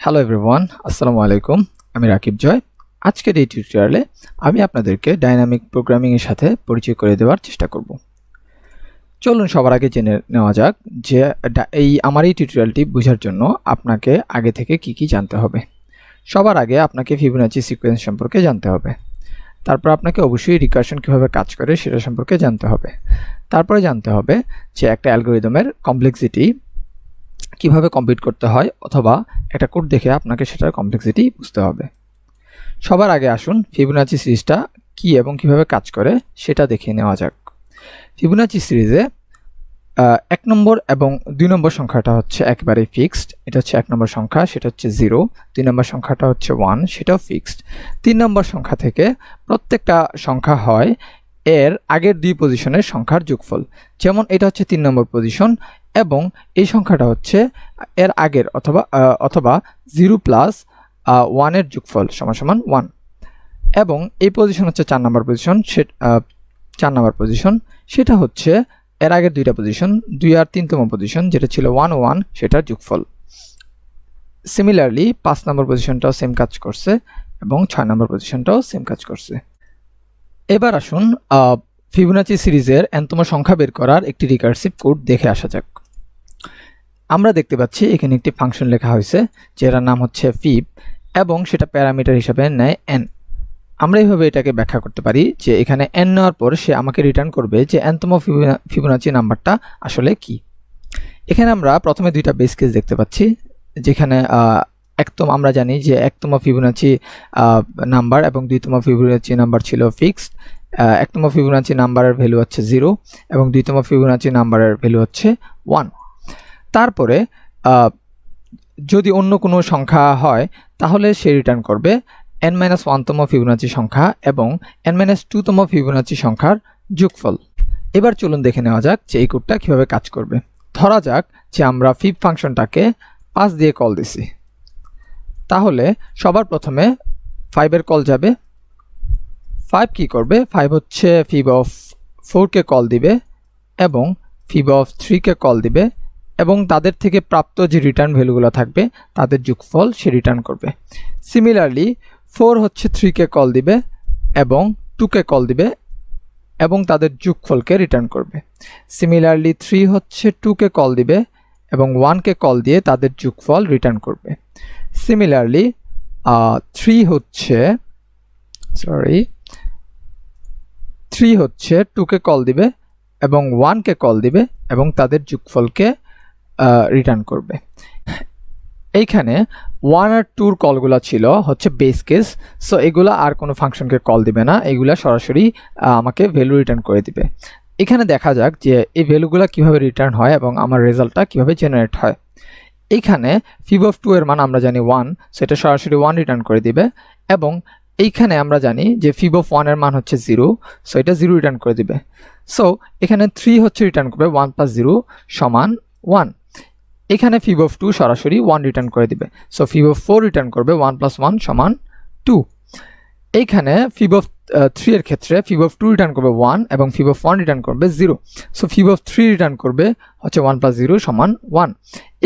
Hello everyone, আসসালামু আলাইকুম। আমি RakibJoy। আজকের এই টিউটোরিয়ালে আমি আপনাদেরকে ডাইনামিক প্রোগ্রামিং এর সাথে পরিচয় করে দেওয়ার চেষ্টা করব। চলুন সবার আগে জেনে নেওয়া যাক যে আমার এই টিউটোরিয়ালটি বোঝার জন্য আপনাকে আগে থেকে কি জানতে হবে। সবার আগে আপনাকে ফিবোনাচি সিকোয়েন্স সম্পর্কে জানতে হবে। তারপর আপনাকে অবশ্যই রিকারশন কিভাবে কাজ করে সেটা সম্পর্কে জানতে হবে। তারপরে জানতে হবে যে একটা অ্যালগরিদমের কমপ্লেক্সিটি কিভাবে কম্পিউট করতে হয়, অথবা একটা কোড দেখে আপনাকে সেটার কমপ্লেক্সিটি বুঝতে হবে। সবার আগে আসুন ফিবোনাচি সিরিজটা কি এবং কিভাবে কাজ করে সেটা দেখে নেওয়া যাক। ফিবোনাচি সিরিজে 1 নম্বর এবং 2 নম্বর সংখ্যাটা হচ্ছে একেবারে ফিক্সড, এটা হচ্ছে 1 নম্বর সংখ্যা, সেটা হচ্ছে 0। 2 নম্বর সংখ্যাটা হচ্ছে 1, সেটাও ফিক্সড। 3 নম্বর সংখ্যা থেকে প্রত্যেকটা সংখ্যা হয় এর আগের 2 পজিশনের সংখ্যার যোগফল। যেমন এটা হচ্ছে 3 নম্বর পজিশন এবং এই সংখ্যাটা হচ্ছে এর আগের অথবা 0 প্লাস 1 এর যোগফল সমান 1। এবং এই পজিশন হচ্ছে 4 নম্বর পজিশন, 4 নম্বর পজিশন সেটা হচ্ছে এর আগের 2টা পজিশন, 2 আর 3তম পজিশন যেটা ছিল 1 ও 1, সেটার যোগফল। সিমিলারলি 5 নম্বর পজিশনটাও সেম কাজ করছে এবং 6 নম্বর পজিশনটাও সেম কাজ করছে। এবার আসুন ফিবোনাচি সিরিজের nতম সংখ্যা বের করার একটি রিকার্সিভ কোড দেখে আসা যাক। আমরা দেখতে পাচ্ছি এখানে একটি ফাংশন লেখা হয়েছে যার নাম হচ্ছে fib এবং সেটা প্যারামিটার হিসেবে নেয় n। আমরা এইভাবে এটাকে ব্যাখ্যা করতে পারি যে এখানে n নেওয়ার পর সে আমাকে রিটার্ন করবে যে nতম ফিবোনাচি নাম্বারটা আসলে কি। এখানে আমরা প্রথমে 2টা বেস কেস দেখতে পাচ্ছি, যেখানে আমরা জানি যে 1তম ফিবোনাচি নাম্বার এবং 2তম ফিবোনাচি নাম্বার ছিল ফিক্সড। 1তম ফিবোনাচি নাম্বারের ভ্যালু হচ্ছে 0 এবং 2তম ফিবোনাচি নাম্বারের ভ্যালু হচ্ছে 1। তারপরে যদি অন্য কোনো সংখ্যা হয় তাহলে সে রিটার্ন করবে n-1তম ফিবোনাচি সংখ্যা এবং n-2তম ফিবোনাচি সংখ্যার যোগফল। এবার চলুন দেখে নেওয়া যাক যে এই কোডটা কিভাবে কাজ করবে। ধরা যাক যে আমরা fib ফাংশনটাকে 5 দিয়ে কল দিছি, তাহলে সবার প্রথমে 5 এর কল যাবে। 5 কি করবে? 5 হচ্ছে fib of 4 কে কল দিবে এবং fib of 3 কে কল দিবে এবং তাদের থেকে প্রাপ্ত যে রিটার্ন ভ্যালুগুলো থাকবে তাদের যোগফল সে রিটার্ন করবে। সিমিলারলি 4 হচ্ছে 3 কে কল দিবে এবং 2 কে কল দিবে এবং তাদের যোগফলকে রিটার্ন করবে। সিমিলারলি 3 হচ্ছে 2 কে কল দিবে এবং 1 কে কল দিয়ে তাদের যোগফল রিটার্ন করবে। সিমিলারলি 3 হচ্ছে 2 কে কল দিবে এবং 1 কে কল দিবে এবং তাদের যোগফলকে রিটার্ন করবে। এইখানে 1 আর 2 কলগুলো ছিল হচ্ছে বেস কেস, সো এগুলা আর কোনো ফাংশনকে কল দিবে না, এগুলা সরাসরি আমাকে ভ্যালু রিটার্ন করে দিবে। এখানে দেখা যাক যে এই ভ্যালুগুলো কিভাবে রিটার্ন হয় এবং আমার রেজাল্টটা কিভাবে জেনারেট হয়। এইখানে fib of 2 এর মান আমরা জানি 1, সো এটা সরাসরি 1 রিটার্ন করে দিবে এবং এইখানে আমরা জানি যে fib of 1 এর মান হচ্ছে 0, সো এটা 0 রিটার্ন করে দিবে। সো এখানে 3 হচ্ছে রিটার্ন করবে 1 + 0 সমান 1। এখানে fib of 2 সরাসরি 1 রিটার্ন করে দিবে, সো fib of 4 রিটার্ন করবে 1 + 1 সমান 2। এইখানে fib of 3 এর ক্ষেত্রে fib of 2 রিটার্ন করবে 1 এবং fib of 1 রিটার্ন করবে 0, সো fib of 3 রিটার্ন করবে হচ্ছে 1 + 0 সমান 1।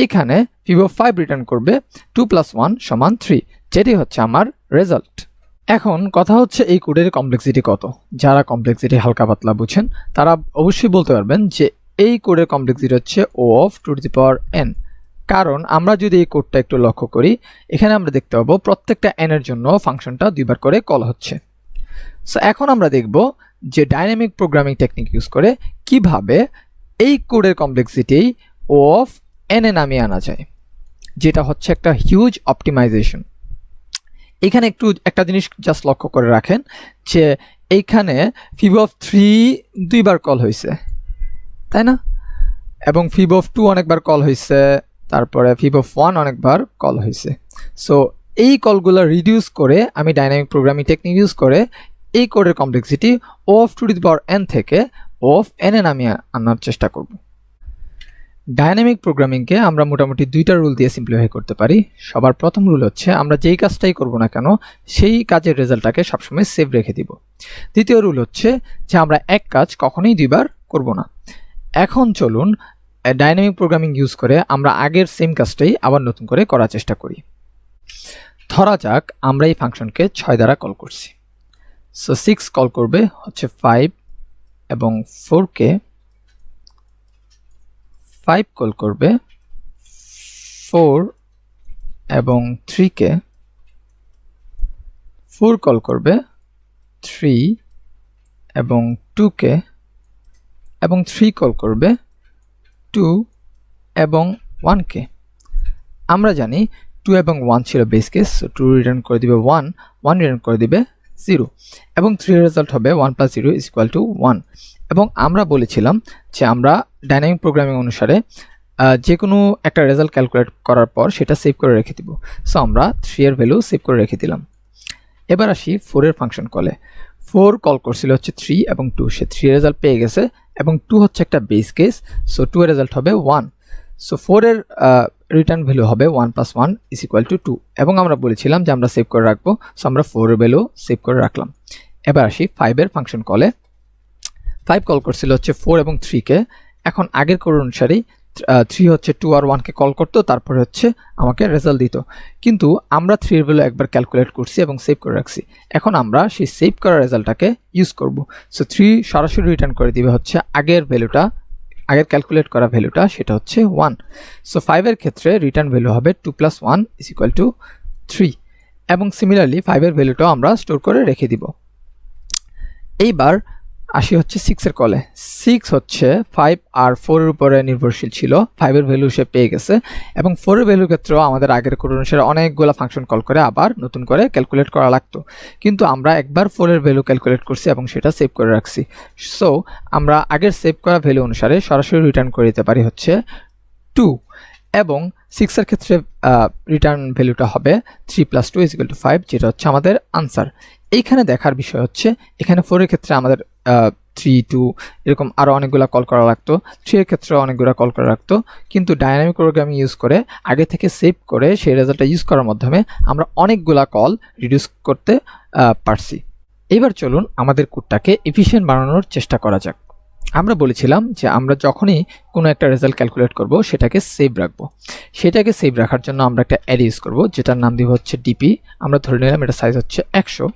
এখানে fib of 5 রিটার্ন করবে 2 + 1 সমান 3, যেটি হচ্ছে আমার রেজাল্ট। এখন কথা হচ্ছে এই কোডের কমপ্লেক্সিটি কত। যারা কমপ্লেক্সিটি হালকা পাতলা বুঝেন তারা অবশ্যই বলতে পারবেন যে এই কোডের কমপ্লেক্সিটি হচ্ছে O of 2 to the power n। কারণ আমরা যদি এই কোডটা একটু লক্ষ্য করি, এখানে আমরা দেখতে পাবো প্রত্যেকটা n এর জন্য ফাংশনটা 2বার করে কল হচ্ছে। সো এখন আমরা দেখব যে ডাইনামিক প্রোগ্রামিং টেকনিক ইউজ করে কিভাবে এই কোডের কমপ্লেক্সিটি O of n এ নামিয়ে আনা যায়, যেটা হচ্ছে একটা হিউজ অপটিমাইজেশন। এখানে একটা জিনিস জাস্ট লক্ষ্য করে রাখেন যে এইখানে fib of 3 2বার কল হয়েছে, তাই না? এবং fib of 2 অনেকবার কল হয়েছে, তারপরে fib of 1 অনেকবার কল হয়েছে। সো এই কলগুলো রিডিউস করে আমি ডাইনামিক প্রোগ্রামিং টেকনিক ইউজ করে এই কোডের complexity O of 2 to the power n থেকে O of n এ নামিয়ে আনার চেষ্টা করব। ডাইনামিক প্রোগ্রামিংকে আমরা মোটামুটি 2টা রুল দিয়ে সিম্পলিফাই করতে পারি। সবার প্রথম রুল হচ্ছে আমরা যেই কাজটাই করব না কেন সেই কাজের রেজাল্টটাকে সবসময় সেভ রেখে দিব। দ্বিতীয় রুল হচ্ছে যে আমরা এক কাজ কখনোই 2বার করব না। এখন চলুন ডাইনামিক প্রোগ্রামিং ইউজ করে আমরা আগের সেম কাজটাই আবার নতুন করে করার চেষ্টা করি। ধরা যাক আমরা এই ফাংশনকে 6 দ্বারা কল করছি। সো 6 কল করবে হচ্ছে 5 এবং 4 কে, 5 কল করবে 4 এবং 3 কে, 4 কল করবে 3 এবং 2 কে, এবং 3 কল করবে 2 এবং 1 কে। আমরা জানি 2 এবং 1 ছিল বেস কেস, সো 2 রিটার্ন করে দিবে 1, 1 রিটার্ন করে দিবে 0, এবং 3 এর রেজাল্ট হবে 1 + 0 = 1। এবং আমরা বলেছিলাম যে আমরা ডাইনামিক প্রোগ্রামিং অনুসারে যে কোনো একটা রেজাল্ট ক্যালকুলেট করার পর সেটা সেভ করে রেখে দিব। সো আমরা 3 এর ভ্যালু সেভ করে রেখে দিলাম। এবার আসি 4 এর ফাংশন কলে। 4 কল করছিল হচ্ছে 3 এবং 2, সে 3 এর রেজাল্ট পেয়ে গেছে এবং 2 হচ্ছে একটা বেস কেস, সো 2 এর রেজাল্ট হবে 1। সো 4 এর রিটার্ন ভ্যালু হবে 1 + 1 = 2, এবং আমরা বলেছিলাম যে আমরা সেভ করে রাখবো, সো আমরা 4 এর ভ্যালু সেভ করে রাখলাম। এবার আসি 5 এর ফাংশন কলে। 5 কল করছিল হচ্ছে 4 এবং 3 কে। এখন আগের কোড অনুসারে 3 হচ্ছে 2 আর 1 কে কল করতো, তারপরে হচ্ছে আমাকে রেজাল্ট দিত, কিন্তু আমরা 3 এর ভ্যালু একবার ক্যালকুলেট করছি এবং সেভ করে রাখছি। এখন আমরা সেই সেভ করা রেজাল্টটাকে ইউজ করব। সো 3 সরাসরি রিটার্ন করে দিবে হচ্ছে আগের ভ্যালুটা, আগের ক্যালকুলেট করা ভ্যালুটা, সেটা হচ্ছে 1। সো 5 এর ক্ষেত্রে রিটার্ন ভ্যালু হবে 2 + 1 = 3, এবং সিমিলারলি 5 এর ভ্যালুটাও আমরা স্টোর করে রেখে দিব। এইবার আসি হচ্ছে 6 এর কলে। 6 হচ্ছে 5 আর 4 এর উপরে নির্ভরশীল ছিল, 5 এর ভ্যালু সে পেয়ে গেছে, এবং 4 এর ভ্যালুর ক্ষেত্রেও আমাদের আগের কোড অনুসারে অনেকগুলো ফাংশন কল করে আবার নতুন করে ক্যালকুলেট করা লাগতো, কিন্তু আমরা একবার 4 এর ভ্যালু ক্যালকুলেট করছি এবং সেটা সেভ করে রাখছি। সো আমরা আগের সেভ করা ভ্যালু অনুসারে সরাসরি রিটার্ন করে দিতে পারি হচ্ছে 2, এবং 6 এর ক্ষেত্রে রিটার্ন ভ্যালুটা হবে 3 + 2 = 5, যেটা হচ্ছে আমাদের আনসার। এইখানে দেখার বিষয় হচ্ছে এখানে 4 এর ক্ষেত্রে আমাদের 3, 2 এরকম আরও অনেকগুলো কল করা লাগতো, 3 এর ক্ষেত্রে অনেকগুলো কল করা লাগতো, কিন্তু ডাইনামিক প্রোগ্রামিং ইউজ করে আগে থেকে সেভ করে সেই রেজাল্টটা ইউজ করার মাধ্যমে আমরা অনেকগুলা কল রিডিউস করতে পারছি। এবার চলুন আমাদের কোডটাকে এফিশিয়েন্ট বানানোর চেষ্টা করা যাক। আমরা বলেছিলাম যে আমরা যখনই কোনো একটা রেজাল্ট ক্যালকুলেট করব সেটাকে সেভ রাখবো। সেটাকে সেভ রাখার জন্য আমরা একটা অ্যারে ইউজ করব, যেটার নাম দিব হচ্ছে ডিপি। আমরা ধরে নিলাম এটা সাইজ হচ্ছে 100,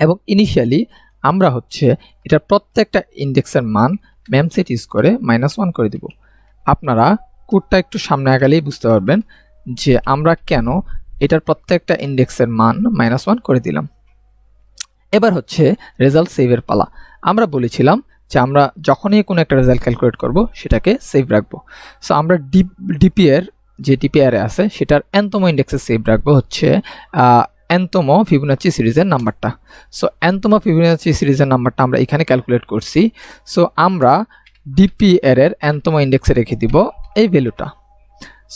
এবং ইনিশিয়ালি আমরা হচ্ছে এটার প্রত্যেকটা ইন্ডেক্সের মান মেমসেট ইউজ করে -1 করে দিব। আপনারা কোডটা একটু সামনে আগালেই বুঝতে পারবেন যে আমরা কেন এটার প্রত্যেকটা ইন্ডেক্সের মান -1 করে দিলাম। এবার হচ্ছে রেজাল্ট সেভের পালা। আমরা বলেছিলাম যে আমরা যখনই কোনো একটা রেজাল্ট ক্যালকুলেট করব সেটাকে সেভ রাখবো। সো আমরা ডিপি এর যে ডিপি অ্যারে আছে সেটার nতম ইন্ডেক্সে সেভ রাখবো হচ্ছে nতম ফিবোনাচি সিরিজের নাম্বারটা। সো nতম ফিবোনাচি সিরিজের নাম্বারটা আমরা এখানে ক্যালকুলেট করছি। সো আমরা ডিপি এর nতম ইন্ডেক্সে রেখে দিব এই ভ্যালুটা।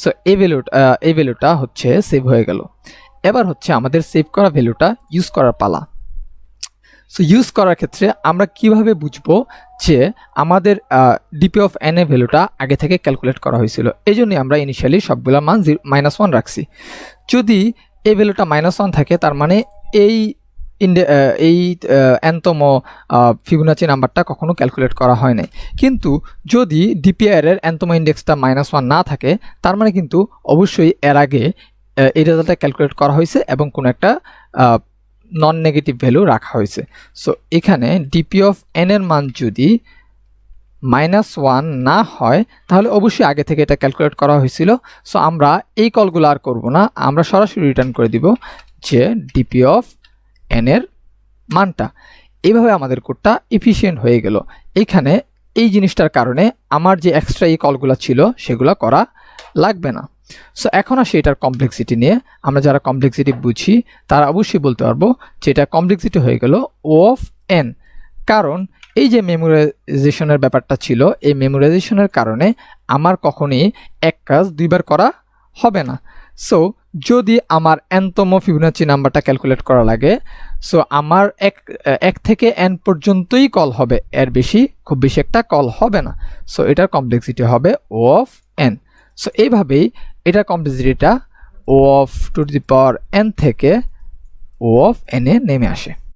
সো এই ভ্যালুটা হচ্ছে সেভ হয়ে গেল। এবার হচ্ছে আমাদের সেভ করা ভ্যালুটা ইউজ করার পালা। সো ইউজ করার ক্ষেত্রে আমরা কিভাবে বুঝবো যে আমাদের ডিপি অফ n এর ভ্যালুটা আগে থেকে ক্যালকুলেট করা হয়েছিল? এই জন্যই আমরা ইনিশিয়ালি সবগুলো মান -1 রাখছি। যদি এই ভ্যালুটা -1 থাকে তার মানে এই nতম ফিবোনাচি নাম্বারটা কখনো ক্যালকুলেট করা হয় নাই। কিন্তু যদি ডিপিআর এর nতম ইন্ডেক্সটা -1 না থাকে তার মানে কিন্তু অবশ্যই এর আগে এই রেজাল্টটা ক্যালকুলেট করা হয়েছে এবং কোনো একটা নন নেগেটিভ ভ্যালু রাখা হয়েছে। সো এখানে ডিপি অফ n এর মান যদি -1 না হয় তাহলে অবশ্যই আগে থেকে এটা ক্যালকুলেট করা হয়েছিল। সো আমরা এই কলগুলো আর করব না, আমরা সরাসরি রিটার্ন করে দিব যে ডিপি অফ n এর মানটা। এইভাবে আমাদের কোডটা এফিশিয়েন্ট হয়ে গেল। এইখানে এই জিনিসটার কারণে আমার যে এক্সট্রা এই কলগুলো ছিল সেগুলো করা লাগবে না। সো এখন আসি এটার কমপ্লেক্সিটি নিয়ে। আমরা যারা কমপ্লেক্সিটি বুঝি তারা অবশ্যই বলতে পারবো যে এটা কমপ্লেক্সিটি হয়ে গেল O অফ n, কারণ এই যে মেমোরাইজেশনের ব্যাপারটা ছিল, এই মেমোরাইজেশনের কারণে আমার কখনোই এক কাজ দুইবার করা হবে না। সো যদি আমার nতম ফিবোনাচি নাম্বারটা ক্যালকুলেট করা লাগে, সো আমার এক থেকে n পর্যন্তই কল হবে, এর বেশি খুব বেশি একটা কল হবে না। সো এটার কমপ্লেক্সিটি হবে O অফ n। সো এইভাবেই এটার কমপ্লেক্সিটিটা O of to the power n থেকে O অফ n এ নেমে আসে।